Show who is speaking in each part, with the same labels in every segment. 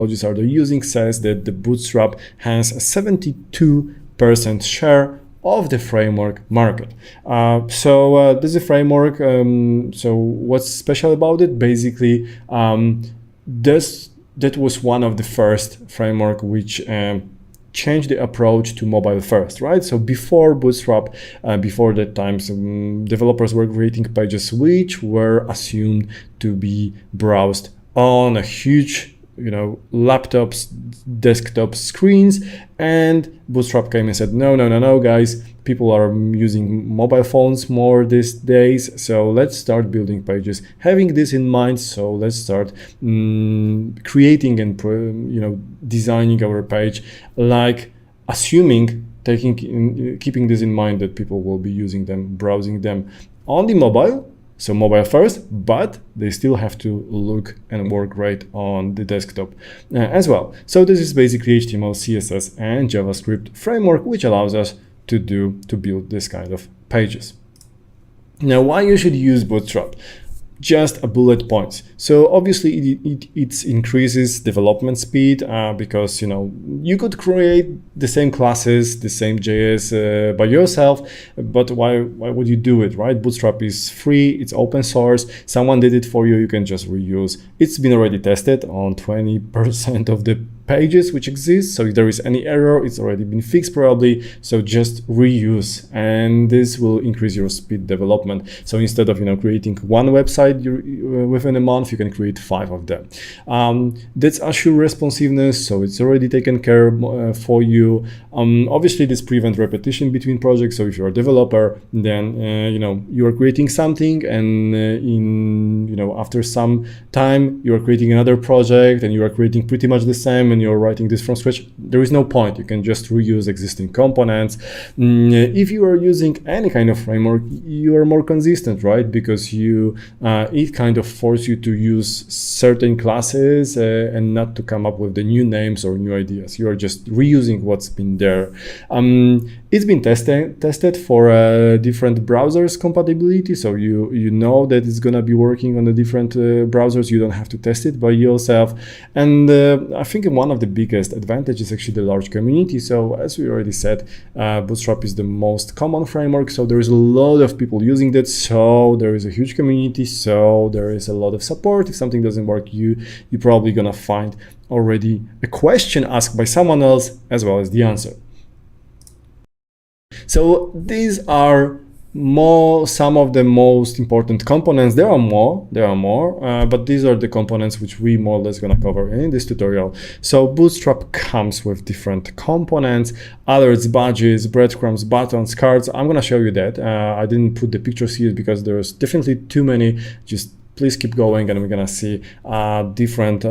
Speaker 1: are they using says that the Bootstrap has a 72% share of the framework market. This is a framework. So what's special about it? Basically, that was one of the first framework which change the approach to mobile first, right? So before Bootstrap, before that times, developers were creating pages which were assumed to be browsed on a huge, laptops, desktop screens, and Bootstrap came and said, no, guys, people are using mobile phones more these days, so let's start building pages having this in mind. So let's start creating and designing our page, like assuming, keeping this in mind that people will be using them, browsing them on the mobile. So mobile first, but they still have to look and work great on the desktop as well. So this is basically HTML, CSS, and JavaScript framework, which allows us to build this kind of pages. Now, why you should use Bootstrap? Just a bullet points. So obviously it increases development speed because you could create the same classes, the same JS by yourself, but why would you do it, right? Bootstrap is free, it's open source, someone did it for you, you can just reuse. It's been already tested on 20% of the pages which exist, so if there is any error, it's already been fixed probably, so just reuse, and this will increase your speed development. So instead of creating one website within a month, you can create 5 of them. That's Azure responsiveness, so it's already taken care for you. Obviously this prevents repetition between projects, so if you're a developer, then you are creating something, and after some time you are creating another project and you are creating pretty much the same, and you're writing this from scratch. There is no point. You can just reuse existing components. If you are using any kind of framework, you are more consistent, right? Because it kind of forces you to use certain classes and not to come up with the new names or new ideas. You are just reusing what's been there. It's been tested for different browsers compatibility, so you know that it's gonna be working on the different browsers. You don't have to test it by yourself. And I think one of the biggest advantages is actually the large community. So as we already said, Bootstrap is the most common framework, so there is a lot of people using that, so there is a huge community, so there is a lot of support. If something doesn't work, you're probably gonna find already a question asked by someone else as well as the answer. So these are some of the most important components. There are more, but these are the components which we more or less gonna cover in this tutorial. So Bootstrap comes with different components, alerts, badges, breadcrumbs, buttons, cards. I'm gonna show you that. I didn't put the pictures here because there's definitely too many. Just please keep going and we're gonna see different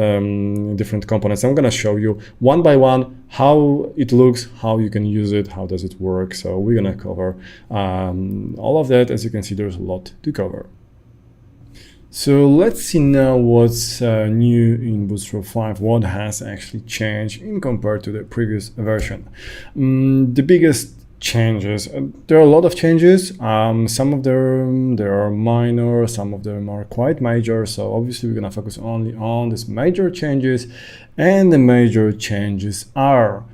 Speaker 1: components. I'm gonna show you one by one how it looks, how you can use it, how does it work. So we're gonna cover all of that. As you can see, there's a lot to cover. So let's see now what's new in Bootstrap 5, what has actually changed in compared to the previous version. The biggest changes, there are a lot of changes. Some of them are minor, some of them are quite major, so obviously we're gonna focus only on these major changes. And the major changes are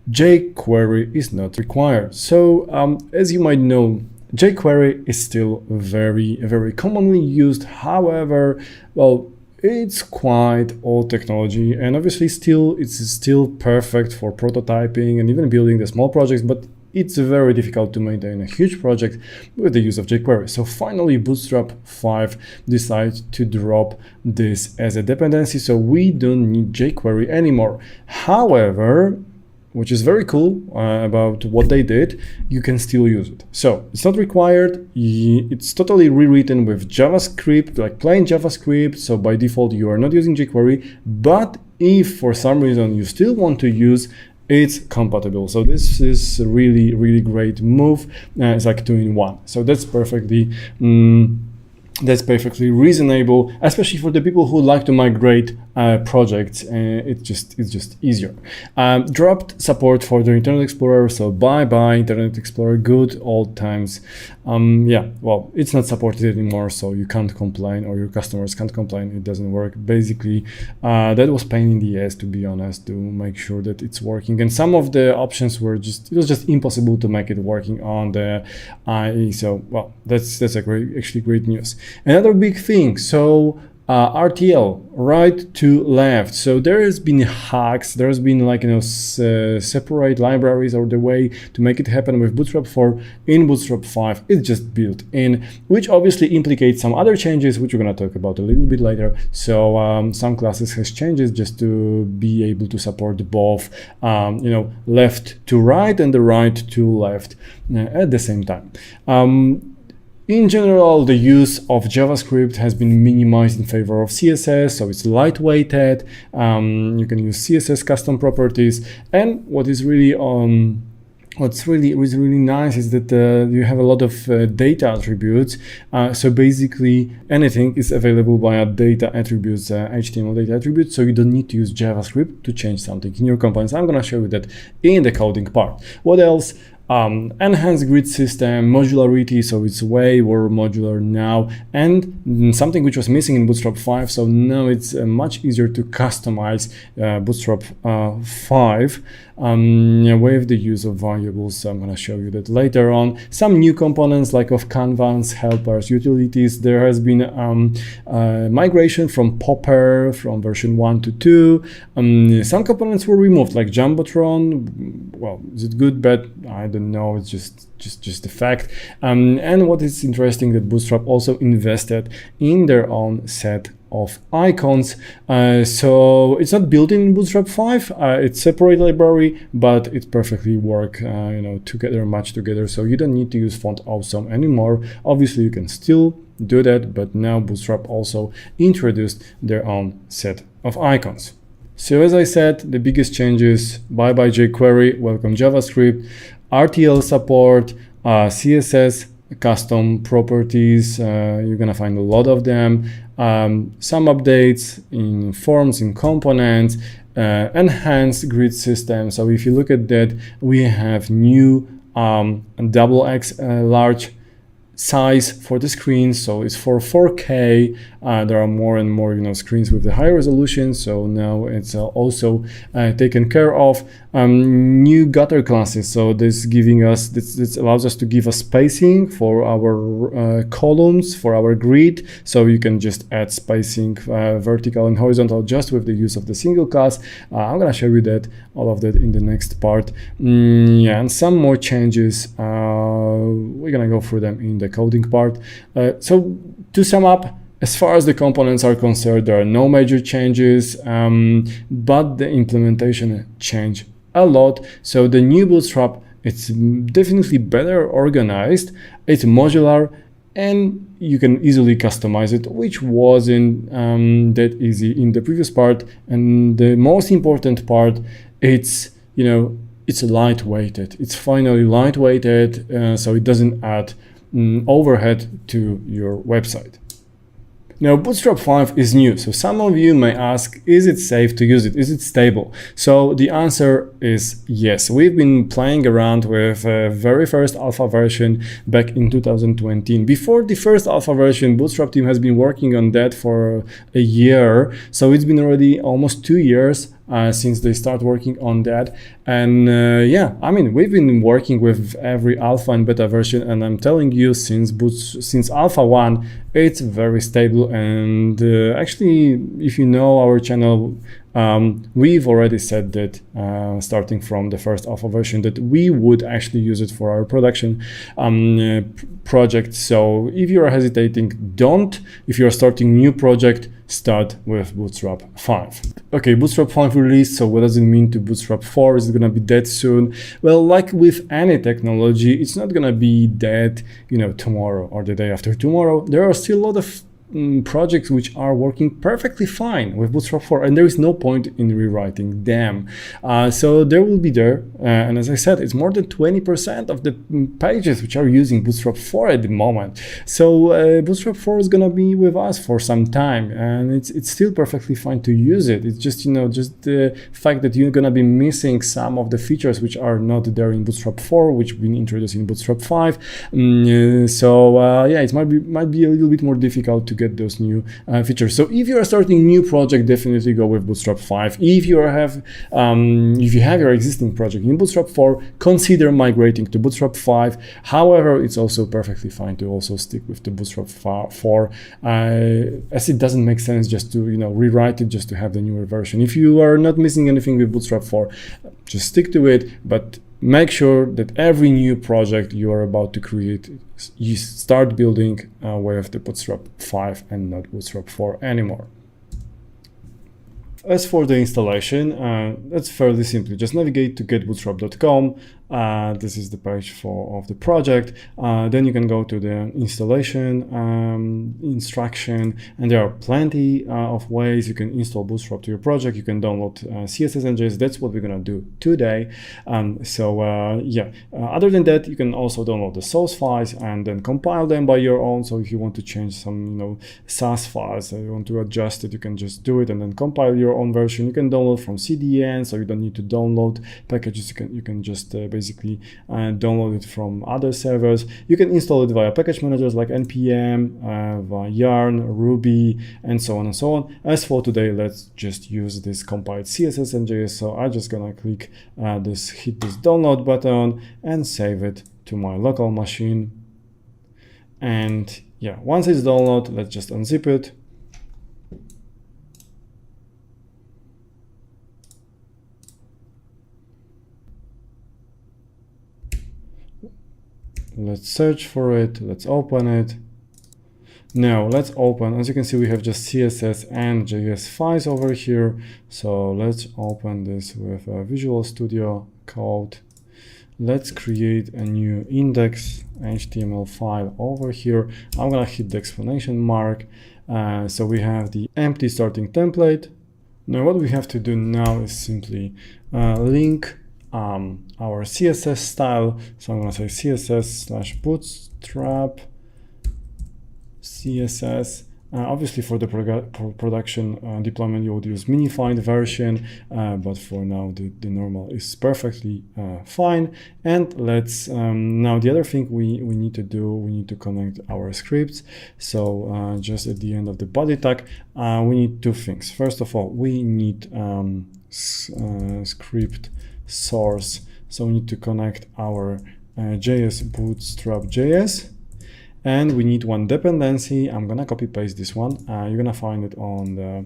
Speaker 1: jQuery is not required. So as you might know, jQuery is still very commonly used. However, well, it's quite old technology, and obviously it's still perfect for prototyping and even building the small projects, but it's very difficult to maintain a huge project with the use of jQuery. So finally, Bootstrap 5 decides to drop this as a dependency, so we don't need jQuery anymore. However, which is very cool about what they did, you can still use it. So it's not required. It's totally rewritten with JavaScript, like plain JavaScript. So by default, you are not using jQuery, but if for some reason you still want to use, it's compatible. So this is a really great move. It's like 2-in-1. So that's perfectly That's perfectly reasonable, especially for the people who like to migrate projects. It's just easier. Dropped support for the Internet Explorer, so bye Internet Explorer, good old times. Yeah, well, it's not supported anymore, so you can't complain, or your customers can't complain. It doesn't work. Basically, that was pain in the ass, to be honest, to make sure that it's working. And some of the options were it was just impossible to make it working on the IE. So, well, that's actually great news. Another big thing, so RTL, right to left. So there has been hacks, there's been separate libraries, or the way to make it happen with Bootstrap 4 in Bootstrap 5. It's just built in, which obviously implicates some other changes, which we're gonna talk about a little bit later. So some classes has changes just to be able to support both, left to right and the right to left at the same time. In general, the use of JavaScript has been minimized in favor of CSS, so it's lightweighted. You can use CSS custom properties, and what's really nice is that you have a lot of data attributes. So basically, anything is available via data attributes, HTML data attributes. So you don't need to use JavaScript to change something in your components. I'm gonna show you that in the coding part. What else? Enhanced grid system, modularity, so it's way more modular now, and something which was missing in Bootstrap 5, so now it's much easier to customize Bootstrap 5 with the use of variables. So I'm going to show you that later on. Some new components like of canvas, helpers, utilities. There has been migration from Popper from version 1 to 2. Some components were removed, like Jumbotron. Well, is it good, bad? I don't know. It's just a fact. And what is interesting, that Bootstrap also invested in their own set of icons. So it's not built in Bootstrap 5. It's separate library, but it perfectly work together, match together. So you don't need to use Font Awesome anymore. Obviously, you can still do that, but now Bootstrap also introduced their own set of icons. So as I said, the biggest changes: bye jQuery, welcome JavaScript, RTL support, CSS custom properties. You're gonna find a lot of them. Some updates in forms, in components, enhanced grid system. So if you look at that, we have new XX large size for the screen, so it's for 4K. There are more and more screens with the high resolution, so now it's also taken care of. New gutter classes, so this allows us to give a spacing for our columns, for our grid, so you can just add spacing vertical and horizontal just with the use of the single class. I'm gonna show you all of that in the next part. And some more changes, we're gonna go through them in the coding part. So to sum up, as far as the components are concerned, there are no major changes, but the implementation changed a lot. So the new Bootstrap, it's definitely better organized, it's modular, and you can easily customize it, which wasn't that easy in the previous part. And the most important part, it's lightweighted. It's finally lightweighted, so it doesn't add overhead to your website. Now, Bootstrap 5 is new, so some of you may ask, is it safe to use it? Is it stable? So the answer is yes. We've been playing around with very first alpha version back in 2020. Before the first alpha version, Bootstrap team has been working on that for a year. So it's been already almost 2 years since they start working on that. And we've been working with every alpha and beta version, and I'm telling you, since alpha 1, it's very stable. And actually, if you know our channel, we've already said that starting from the first alpha version that we would actually use it for our production project. So if you're hesitating, don't. If you're starting new project, start with Bootstrap 5. Okay, Bootstrap 5 released, so what does it mean to Bootstrap 4? Is it gonna be dead soon? Well, like with any technology, it's not gonna be dead, tomorrow or the day after tomorrow. There are still a lot of projects which are working perfectly fine with Bootstrap 4, and there is no point in rewriting them. So there will be there, and as I said, it's more than 20% of the pages which are using Bootstrap 4 at the moment. So Bootstrap 4 is gonna be with us for some time, and it's still perfectly fine to use it. It's just, you know, just the fact that you're gonna be missing some of the features which are not there in Bootstrap 4, which been introduced in Bootstrap 5. Yeah, it might be a little bit more difficult to get those new features. So if you are starting a new project, definitely go with Bootstrap 5. If you have your existing project in Bootstrap 4, consider migrating to Bootstrap 5. However, it's also perfectly fine to also stick with the Bootstrap 4, as it doesn't make sense just to, you know, rewrite it just to have the newer version. If you are not missing anything with Bootstrap 4, just stick to it, but make sure that every new project you are about to create, you start building with the Bootstrap 5 and not Bootstrap 4 anymore. As for the installation, that's fairly simple. Just navigate to getbootstrap.com. This is the page of the project. Then you can go to the installation instruction, and there are plenty of ways you can install Bootstrap to your project. You can download CSS and JS. That's what we're gonna do today. Other than that, you can also download the source files and then compile them by your own. So if you want to change some, you know, SAS files, you want to adjust it, you can just do it and then compile your own version. You can download from CDN, so you don't need to download packages. You can just basically download it from other servers. You can install it via package managers like npm, via Yarn, Ruby, and so on and so on. As for today, let's just use this compiled CSS and JS. So I'm just gonna click hit this download button and save it to my local machine. And yeah, once it's downloaded, let's just unzip it. Let's search for it. Let's open it. Now let's open. As you can see, we have just CSS and JS files over here. So let's open this with Visual Studio Code. Let's create a new index HTML file over here. I'm gonna hit the exclamation mark. So we have the empty starting template. Now what we have to do now is simply link our CSS style. So I'm gonna say CSS/bootstrap CSS. Obviously for the production deployment you would use minified version, but for now the normal is perfectly fine. And let's now the other thing we need to do, we need to connect our scripts. So just at the end of the body tag, we need two things. First of all, we need script source. So we need to connect our JS bootstrap JS, and we need one dependency. I'm gonna copy paste this one. You're gonna find it on the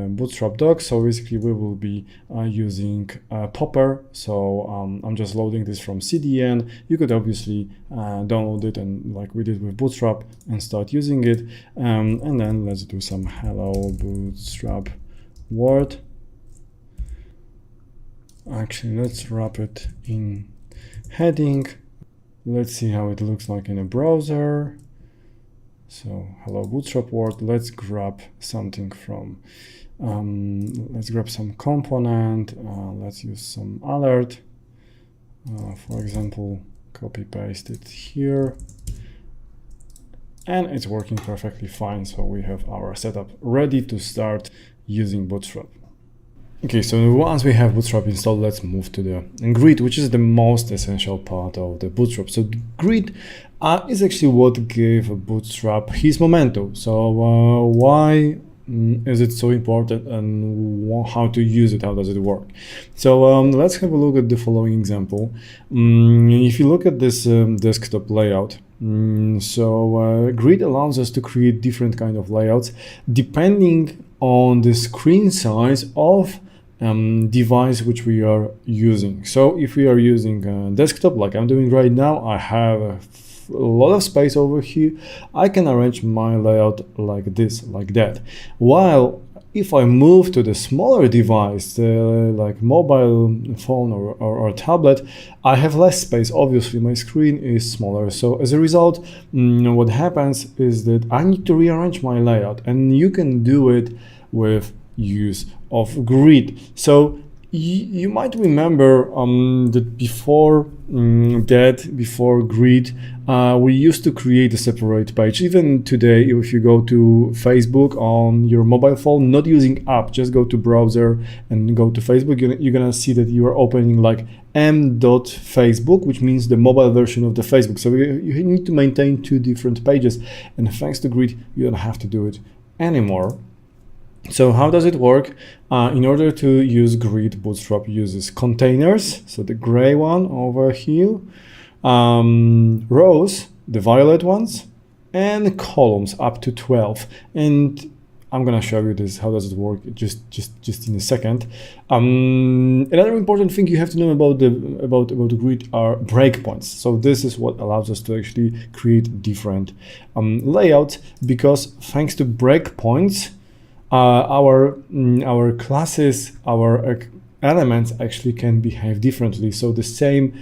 Speaker 1: bootstrap docs. So basically we will be using Popper. So I'm just loading this from CDN. You could obviously download it and like we did with Bootstrap and start using it. And then let's do some hello bootstrap word. Actually, let's wrap it in heading. Let's see how it looks like in a browser. So hello bootstrap word. Let's grab something from, let's grab some component. Let's use some alert. For example, copy paste it here. And it's working perfectly fine. So we have our setup ready to start using Bootstrap. Okay, so once we have Bootstrap installed, let's move to the grid, which is the most essential part of the Bootstrap. So the grid is actually what gave Bootstrap his momentum. So why is it so important and how to use it? How does it work? So let's have a look at the following example. If you look at this desktop layout, grid allows us to create different kind of layouts depending on the screen size of device which we are using. So if we are using a desktop like I'm doing right now, I have a lot of space over here. I can arrange my layout like this, like that. While if I move to the smaller device, like mobile phone or tablet, I have less space. Obviously, my screen is smaller. So as a result, what happens is that I need to rearrange my layout, and you can do it with use of grid. So you might remember that before grid, we used to create a separate page. Even today, if you go to Facebook on your mobile phone, not using app, just go to browser and go to Facebook, you're gonna see that you are opening like m.facebook, which means the mobile version of the Facebook. So you need to maintain two different pages, and thanks to grid, you don't have to do it anymore. So how does it work? In order to use grid, Bootstrap uses containers, so the gray one over here, rows, the violet ones, and columns up to 12. And I'm gonna show you this, how does it work, just in a second. Another important thing you have to know about the grid are breakpoints. So this is what allows us to actually create different layouts, because thanks to breakpoints, our classes, our elements actually can behave differently. So the same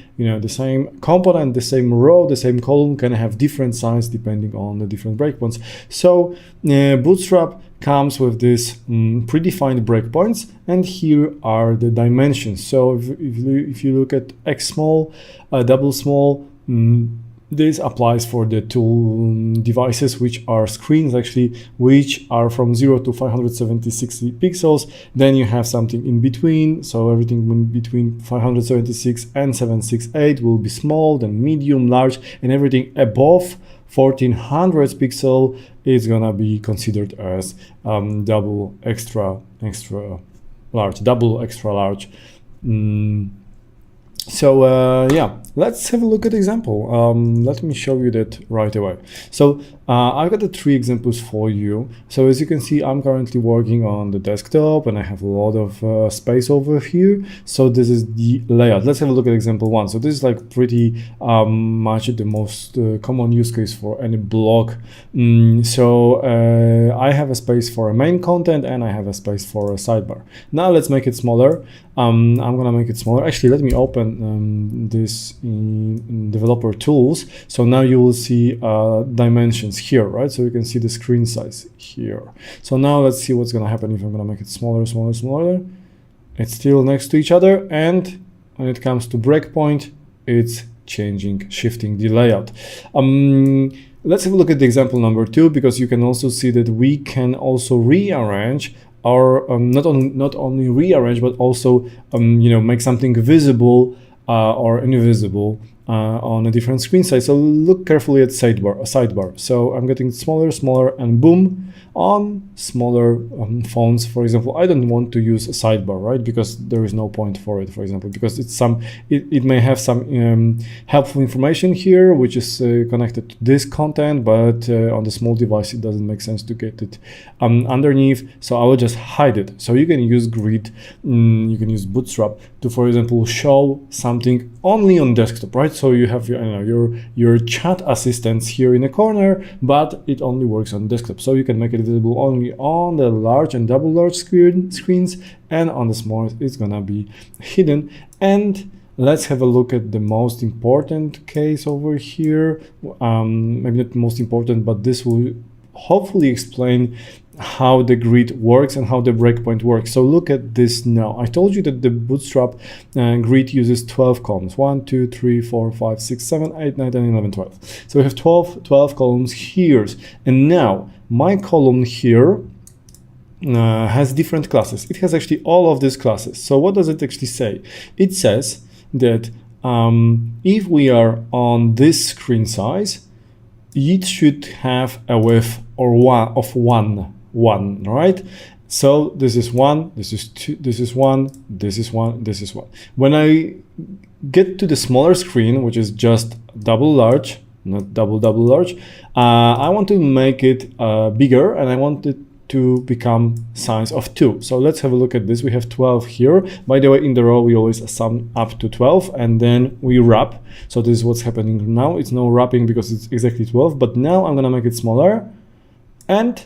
Speaker 1: component, the same row, the same column can have different size depending on the different breakpoints. So Bootstrap comes with this predefined breakpoints, and here are the dimensions. So if you look at X small, double small, this applies for the two devices, which are screens actually, which are from 0 to 576 pixels. Then you have something in between. So everything in between 576 and 768 will be small, then medium, large, and everything above 1400 pixel is gonna be considered as double extra large. So yeah, let's have a look at the example. Let me show you that right away. So I've got the 3 examples for you. So as you can see, I'm currently working on the desktop, and I have a lot of space over here. So this is the layout. Let's have a look at example 1. So this is like pretty much the most common use case for any blog. So I have a space for a main content, and I have a space for a sidebar. Now let's make it smaller. I'm gonna make it smaller. Actually, let me open this in developer tools. So now you will see dimensions here, right? So you can see the screen size here. So now let's see what's gonna happen if I'm gonna make it smaller. It's still next to each other, and when it comes to breakpoint, it's shifting the layout. Let's have a look at the example number 2, because you can also see that we can also rearrange, or not only rearrange, but also make something visible or invisible on a different screen size. So look carefully at sidebar. So I'm getting smaller, and boom, on smaller phones, for example, I don't want to use a sidebar, right? Because there is no point for it, for example, because it may have some helpful information here, which is connected to this content, but on the small device, it doesn't make sense to get it underneath. So I will just hide it. So you can use grid, you can use Bootstrap to, for example, show something only on desktop, right? So you have your chat assistants here in the corner, but it only works on desktop. So you can make it visible only on the large and double large screens, and on the small it's gonna be hidden. And let's have a look at the most important case over here. Maybe not most important, but this will hopefully explain how the grid works and how the breakpoint works. So look at this now. I told you that the Bootstrap grid uses 12 columns. 1, 2, 3, 4, 5, 6, 7, 8, 9, 10, 11, 12. So we have 12 columns here. And now my column here has different classes. It has actually all of these classes. So what does it actually say? It says that if we are on this screen size, it should have a width or one, right? So this is 1, this is 2, this is 1, this is 1, this is 1. When I get to the smaller screen, which is just double large, not double large, I want to make it bigger, and I want it to become size of 2. So let's have a look at this. We have 12 here. By the way, in the row, we always sum up to 12, and then we wrap. So this is what's happening now. It's no wrapping because it's exactly 12, but now I'm gonna make it smaller. And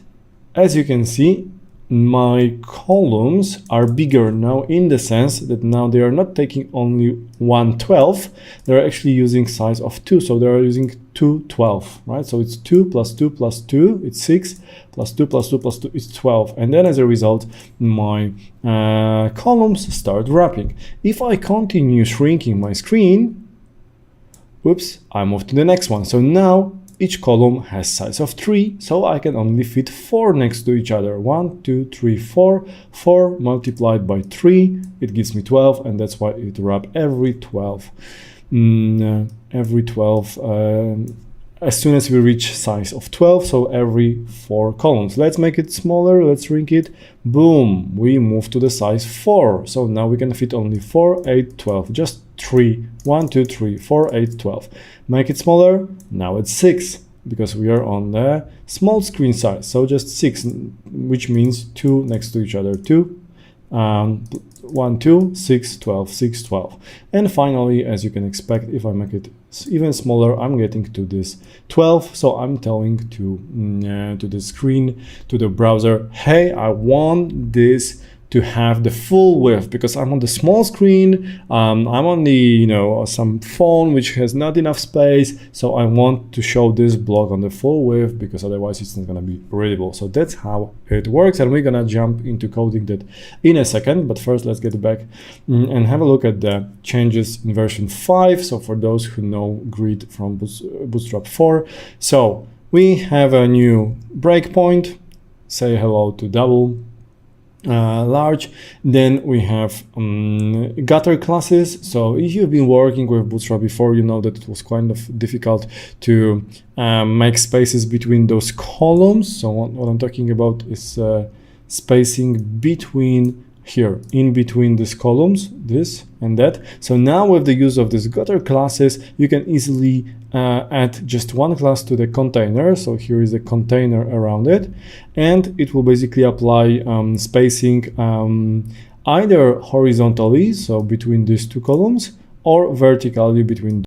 Speaker 1: as you can see, my columns are bigger now, in the sense that now they are not taking only 1/12, they're actually using size of 2, so they are using 2/12, right? So it's 2 plus 2 plus 2, it's 6, plus 2 plus 2 plus 2 is 12, and then as a result my columns start wrapping. If I continue shrinking my screen, whoops, I move to the next one. So now each column has size of 3, so I can only fit 4 next to each other. 1, 2, 3, 4. 4 multiplied by 3, it gives me 12, and that's why it wraps every 12. Every 12, as soon as we reach size of 12, so every 4 columns. Let's make it smaller, let's shrink it. Boom, we move to the size 4. So now we can fit only 4, 8, 12, just 3. 1, 2, 3, 4, 8, 12. Make it smaller, now it's 6, because we are on the small screen size. So just 6, which means 2 next to each other. 2, 1, 2, 6, 12, 6, 12. And finally, as you can expect, if I make it even smaller, I'm getting to this 12. So I'm telling to the screen, to the browser, hey, I want this to have the full width, because I'm on the small screen, I'm on the some phone which has not enough space, so I want to show this block on the full width, because otherwise it's not going to be readable. So that's how it works, and we're going to jump into coding that in a second. But first, let's get back and have a look at the changes in version 5. So for those who know Grid from Bootstrap 4, so we have a new breakpoint, say hello to double large. Then we have gutter classes. So if you've been working with Bootstrap before, you know that it was kind of difficult to make spaces between those columns. So what I'm talking about is spacing between here, in between these columns, this and that. So now with the use of these gutter classes, you can easily add just one class to the container. So here is a container around it, and it will basically apply spacing either horizontally, so between these two columns, or vertically between